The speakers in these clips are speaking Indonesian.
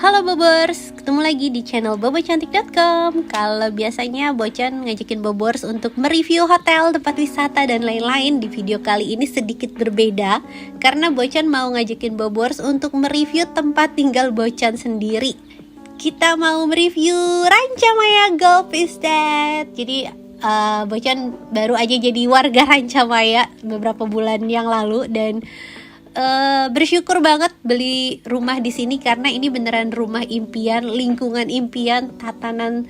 Halo Bobors, ketemu lagi di channel bobocantik.com. Kalau biasanya Bocan ngajakin Bobors untuk mereview hotel, tempat wisata, dan lain-lain, di video kali ini sedikit berbeda karena Bocan mau ngajakin Bobors untuk mereview tempat tinggal Bocan sendiri. Kita mau mereview Ranca Maya Golf Estate. Jadi Bocan baru aja jadi warga Ranca Maya beberapa bulan yang lalu dan bersyukur banget beli rumah di sini karena ini beneran rumah impian, lingkungan impian, tatanan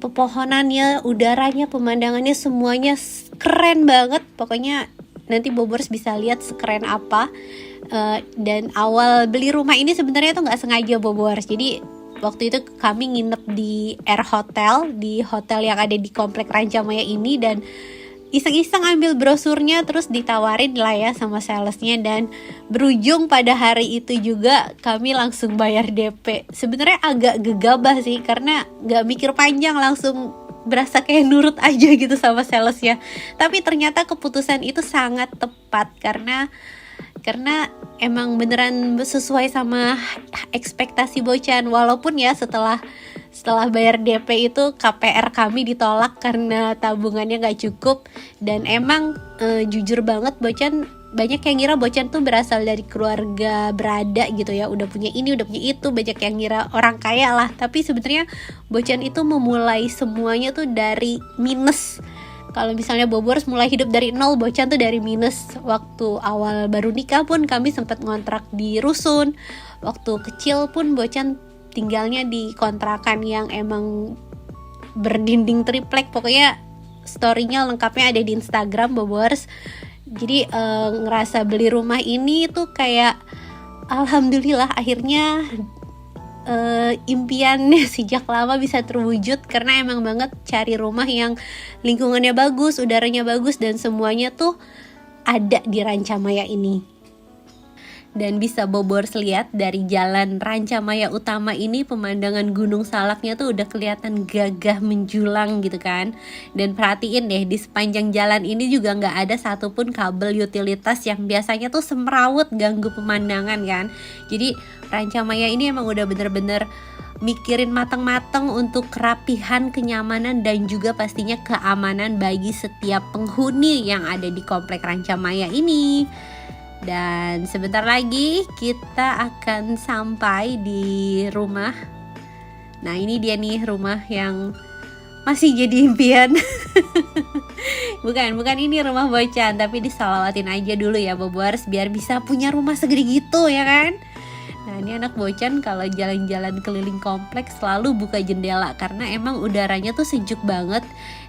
pepohonannya, udaranya, pemandangannya semuanya keren banget. Pokoknya nanti Bobors bisa lihat sekeren apa. Dan awal beli rumah ini sebenarnya tuh nggak sengaja Bobors. Jadi waktu itu kami nginep di Air Hotel, di hotel yang ada di komplek Ranca Maya ini, dan iseng-iseng ambil brosurnya terus ditawarin lah ya sama salesnya, dan berujung pada hari itu juga kami langsung bayar DP. Sebenarnya agak gegabah sih karena gak mikir panjang, langsung berasa kayak nurut aja gitu sama salesnya. Tapi ternyata keputusan itu sangat tepat karena emang beneran sesuai sama ekspektasi Bocan. Walaupun ya setelah bayar DP itu KPR kami ditolak karena tabungannya gak cukup. Dan emang jujur banget Bocan, banyak yang ngira Bocan tuh berasal dari keluarga berada gitu ya, udah punya ini, udah punya itu. Banyak yang ngira orang kaya lah. Tapi sebenarnya Bocan itu memulai semuanya tuh dari minus. Kalau misalnya Bobors mulai hidup dari nol, Bocan tuh dari minus. Waktu awal baru nikah pun kami sempat ngontrak di rusun. Waktu kecil pun Bocan tinggalnya di kontrakan yang emang berdinding triplek. Pokoknya story-nya lengkapnya ada di Instagram Bobors. Jadi ngerasa beli rumah ini tuh kayak alhamdulillah akhirnya impiannya sejak lama bisa terwujud, karena emang banget cari rumah yang lingkungannya bagus, udaranya bagus, dan semuanya tuh ada di Ranca Maya ini. Dan bisa Bobors lihat dari jalan Ranca Maya utama ini, pemandangan Gunung Salaknya tuh udah kelihatan gagah menjulang gitu kan. Dan perhatiin deh, di sepanjang jalan ini juga nggak ada satupun kabel utilitas yang biasanya tuh semrawut ganggu pemandangan kan. Jadi Ranca Maya ini emang udah bener-bener mikirin matang-matang untuk kerapihan, kenyamanan, dan juga pastinya keamanan bagi setiap penghuni yang ada di komplek Ranca Maya ini. Dan sebentar lagi kita akan sampai di rumah. Nah ini dia nih rumah yang masih jadi impian. Bukan ini rumah Bocan, tapi disalawatin aja dulu ya Bobors biar bisa punya rumah segede gitu ya kan. Nah ini anak Bocan kalau jalan-jalan keliling kompleks selalu buka jendela karena emang udaranya tuh sejuk banget.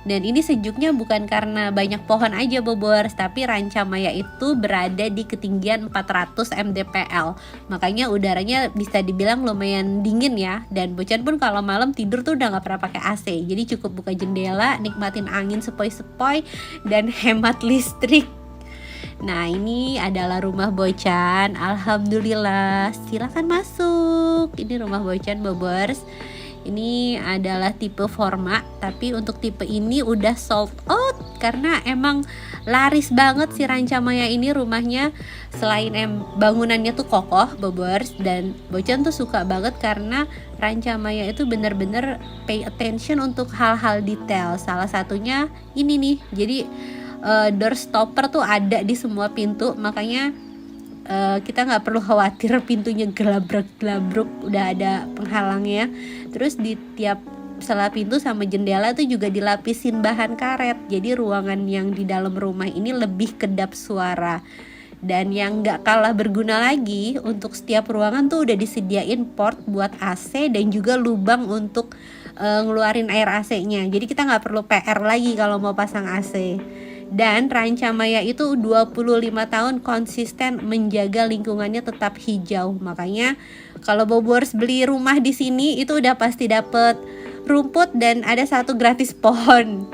Dan ini sejuknya bukan karena banyak pohon aja Bobors, tapi Ranca Maya itu berada di ketinggian 400 mdpl. Makanya udaranya bisa dibilang lumayan dingin ya. Dan Bocan pun kalau malam tidur tuh udah gak pernah pakai AC. Jadi cukup buka jendela, nikmatin angin sepoi-sepoi, dan hemat listrik. Nah ini adalah rumah Bocan. Alhamdulillah, silakan masuk. Ini rumah Bocan Bobors. Ini adalah tipe Forma, tapi untuk tipe ini udah sold out karena emang laris banget si Ranca Maya ini rumahnya. Selain bangunannya tuh kokoh Bobors, dan Bocan tuh suka banget karena Ranca Maya itu bener-bener pay attention untuk hal-hal detail. Salah satunya ini nih, jadi door stopper tuh ada di semua pintu, makanya kita nggak perlu khawatir pintunya gelabrak-gelabruk, udah ada penghalangnya. Terus di tiap sela pintu sama jendela tuh juga dilapisin bahan karet, jadi ruangan yang di dalam rumah ini lebih kedap suara. Dan yang nggak kalah berguna lagi, untuk setiap ruangan tuh udah disediain port buat AC dan juga lubang untuk ngeluarin air AC-nya. Jadi kita nggak perlu PR lagi kalau mau pasang AC. Dan Ranca Maya itu 25 tahun konsisten menjaga lingkungannya tetap hijau. Makanya kalau Bobors beli rumah di sini itu udah pasti dapet rumput dan ada satu gratis pohon.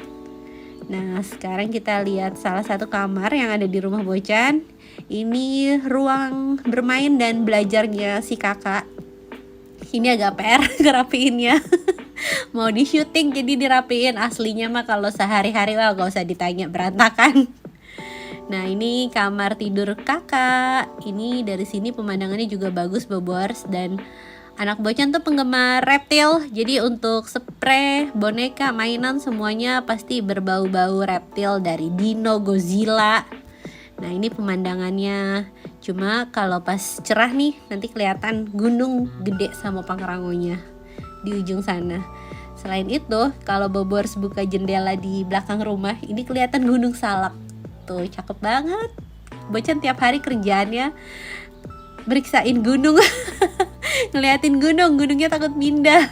Nah sekarang kita lihat salah satu kamar yang ada di rumah Bocan. Ini ruang bermain dan belajarnya si kakak. Ini agak PR ngerapiinnya. Mau di syuting jadi dirapiin, aslinya mah kalau sehari-hari gak usah ditanya, berantakan. Nah ini kamar tidur kakak. Ini dari sini pemandangannya juga bagus Bobors, dan Anak Bocan tuh penggemar reptil, jadi untuk spray, boneka, mainan semuanya pasti berbau-bau reptil dari dino, Godzilla. Nah ini pemandangannya. Cuma kalau pas cerah nih nanti kelihatan gunung gede sama Pangrangonya di ujung sana. Selain itu, kalau Bobors buka jendela di belakang rumah, ini kelihatan Gunung Salak. Tuh, cakep banget. Bocan tiap hari kerjaannya meriksain gunung. Ngeliatin gunungnya takut pindah.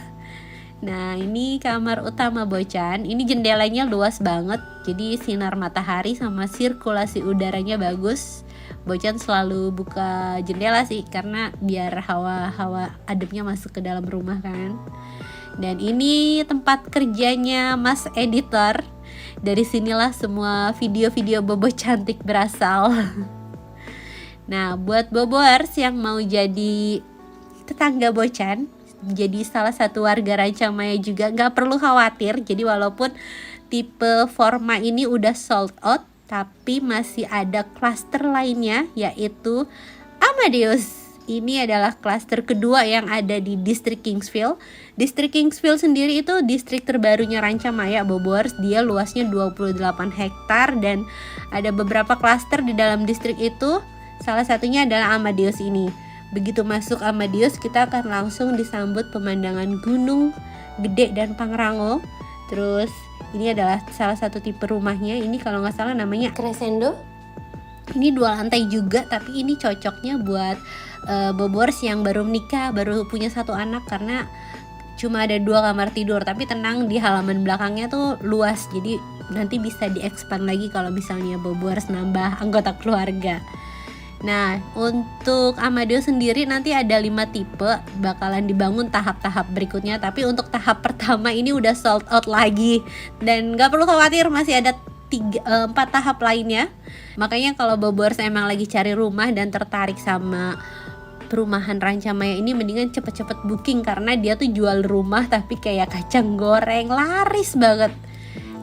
Nah ini kamar utama Bocan. Ini jendelanya luas banget, jadi sinar matahari sama sirkulasi udaranya bagus. Bocan selalu buka jendela sih, karena biar hawa ademnya masuk ke dalam rumah kan. Dan ini tempat kerjanya Mas Editor. Dari sinilah semua video-video Bobo cantik berasal. Nah buat Bobors yang mau jadi tetangga Bocan, jadi salah satu warga Rancamaya juga, nggak perlu khawatir. Jadi walaupun tipe Forma ini udah sold out, tapi masih ada klaster lainnya, yaitu Amadeus. Ini adalah klaster kedua yang ada di distrik Kingsville. Distrik Kingsville sendiri itu distrik terbarunya Rancamaya, Bobors. Dia luasnya 28 hektar dan ada beberapa klaster di dalam distrik itu. Salah satunya adalah Amadeus ini. Begitu masuk Amadeus, kita akan langsung disambut pemandangan gunung gede dan Pangrango. Terus ini adalah salah satu tipe rumahnya. Ini kalau nggak salah namanya Crescendo. Ini 2 lantai juga, tapi ini cocoknya buat Bobors yang baru menikah, baru punya 1 anak, karena cuma ada 2 kamar tidur. Tapi tenang, di halaman belakangnya tuh luas, jadi nanti bisa di-expand lagi kalau misalnya Bobors nambah anggota keluarga. Nah untuk Amadeus sendiri nanti ada 5 tipe, bakalan dibangun tahap-tahap berikutnya. Tapi untuk tahap pertama ini udah sold out lagi, dan gak perlu khawatir, masih ada 4 tahap lainnya. Makanya kalau Bobors emang lagi cari rumah dan tertarik sama perumahan Rancamaya ini, mendingan cepet-cepet booking, karena dia tuh jual rumah tapi kayak kacang goreng, laris banget.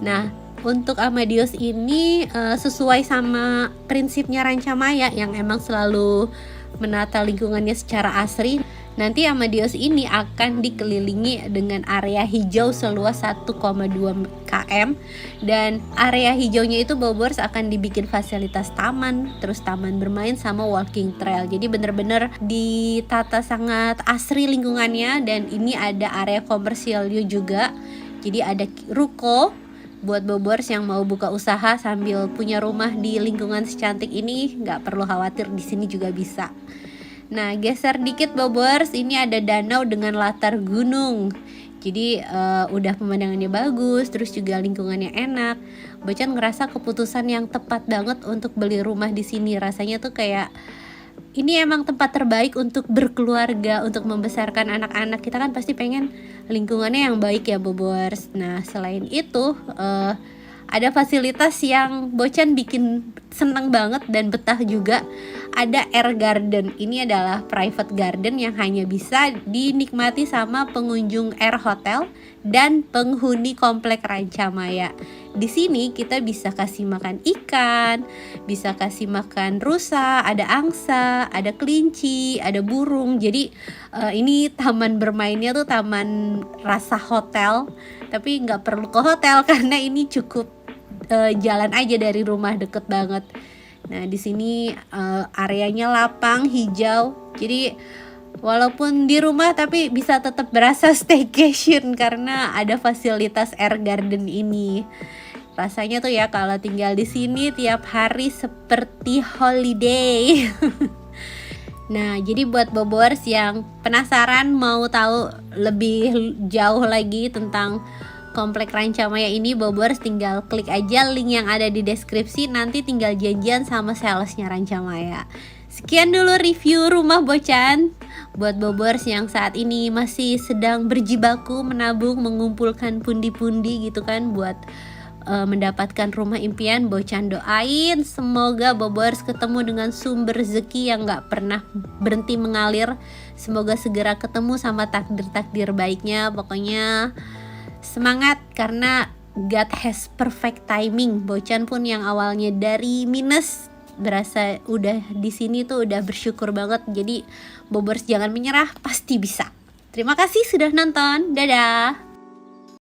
Nah untuk Amadeus ini sesuai sama prinsipnya Rancamaya yang emang selalu menata lingkungannya secara asri. Nanti Amadeus ini akan dikelilingi dengan area hijau seluas 1,2 km, dan area hijaunya itu Bobors akan dibikin fasilitas taman, terus taman bermain sama walking trail. Jadi bener-bener ditata sangat asri lingkungannya. Dan ini ada area komersialnya juga, jadi ada ruko buat Bobors yang mau buka usaha sambil punya rumah di lingkungan secantik ini. Nggak perlu khawatir, di sini juga bisa. Nah geser dikit Bobors, ini ada danau dengan latar gunung. Jadi udah pemandangannya bagus, terus juga lingkungannya enak. Bocan ngerasa keputusan yang tepat banget untuk beli rumah di sini. Rasanya tuh kayak ini emang tempat terbaik untuk berkeluarga, untuk membesarkan anak-anak. Kita kan pasti pengen lingkungannya yang baik ya Bobors. Nah selain itu ada fasilitas yang Bocan bikin seneng banget dan betah juga. Ada air garden. Ini adalah private garden yang hanya bisa dinikmati sama pengunjung air hotel dan penghuni komplek Rancamaya. Di sini kita bisa kasih makan ikan, bisa kasih makan rusa, ada angsa, ada kelinci, ada burung. Jadi ini taman bermainnya tuh taman rasa hotel, tapi nggak perlu ke hotel karena ini cukup jalan aja dari rumah, deket banget. Nah di sini areanya lapang, hijau. Jadi walaupun di rumah tapi bisa tetap berasa staycation karena ada fasilitas air garden ini. Rasanya tuh ya kalau tinggal di sini tiap hari seperti holiday. Nah jadi buat Bobors yang penasaran mau tahu lebih jauh lagi tentang komplek Rancamaya ini, Bobors tinggal klik aja link yang ada di deskripsi. Nanti tinggal janjian sama salesnya Rancamaya. Sekian dulu review rumah Bocan. Buat Bobors yang saat ini masih sedang berjibaku menabung, mengumpulkan pundi-pundi gitu kan buat mendapatkan rumah impian, Bocan doain semoga Bobors ketemu dengan sumber rezeki yang gak pernah berhenti mengalir. Semoga segera ketemu sama takdir-takdir baiknya. Pokoknya semangat karena God has perfect timing. Bocan pun yang awalnya dari minus berasa udah di sini tuh udah bersyukur banget. Jadi Bobors jangan menyerah, pasti bisa. Terima kasih sudah nonton. Dadah.